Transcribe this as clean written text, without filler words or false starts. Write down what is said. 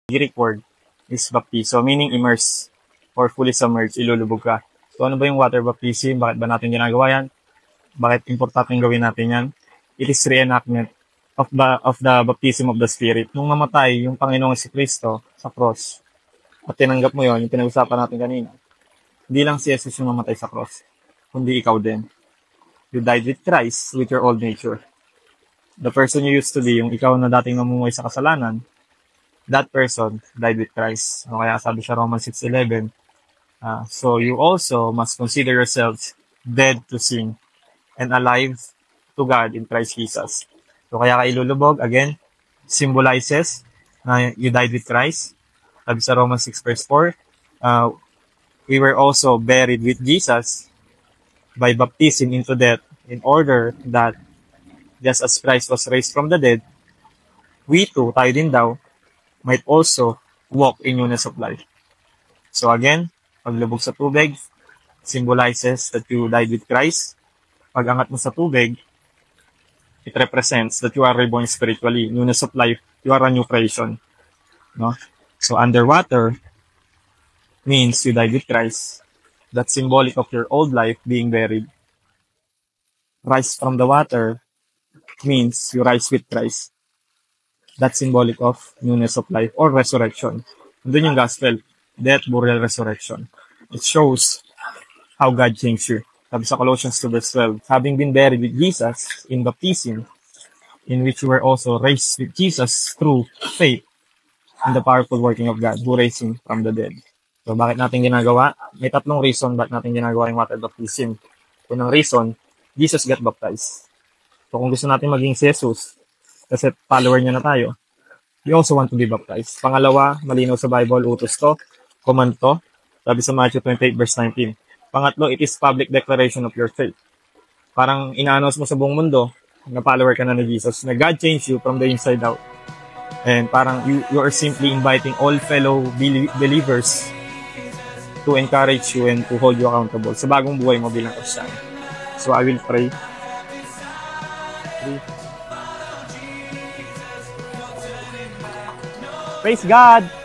Greek word is baptizo, meaning immerse or fully submerged, ilulubog ka. So ano ba yung water baptism? Bakit ba natin ginagawa yan? Bakit importanteng gawin natin yan? It is reenactment of the baptism of the Spirit. Nung namatay yung Panginoong Kristo sa cross, at tinanggap mo yon, yung pinag-usapan natin kanina, hindi lang si Jesus yung namatay sa cross, kundi ikaw din. You died with Christ, with your old nature. The person you used to be, yung ikaw na dating namumuhay sa kasalanan, that person died with Christ. So, kaya sabi siya Romans 6:11, so you also must consider yourselves dead to sin and alive to God in Christ Jesus. So kaya ka ilulubog, again, symbolizes na you died with Christ. Sabi sa Romans 6 verse 4, we were also buried with Jesus by baptism into death, in order that just as Christ was raised from the dead, we too, tayo din daw, might also walk in newness of life. So again, paglubog sa tubig symbolizes that you died with Christ. Pag-angat mo sa tubig, it represents that you are reborn spiritually. Newness of life, you are a new creation. No? So underwater means you died with Christ. That's symbolic of your old life being buried. Rise from the water means you rise with Christ. That's symbolic of newness of life or resurrection. Doon yung gospel, death, burial, resurrection. It shows how God changed you. Sabi sa Colossians 2 verse 12, having been buried with Jesus in baptism, in which you were also raised with Jesus through faith in the powerful working of God who raised him from the dead. So bakit natin ginagawa? May tatlong reason bakit natin ginagawa yung water baptism. Unang reason, Jesus got baptized. So kung gusto natin maging si Jesus, kasi follower niya na tayo, we also want to be baptized. Pangalawa, malinaw sa Bible, utos to, command to. Sabi sa Matthew 28 verse 19. Pangatlo, it is public declaration of your faith. Parang ina-announce mo sa buong mundo na follower ka na ni Jesus, na God changed you from the inside out. And parang you are simply inviting all fellow believers to encourage you and to hold you accountable sa bagong buhay mo bilang Christian. So I will pray. Praise God!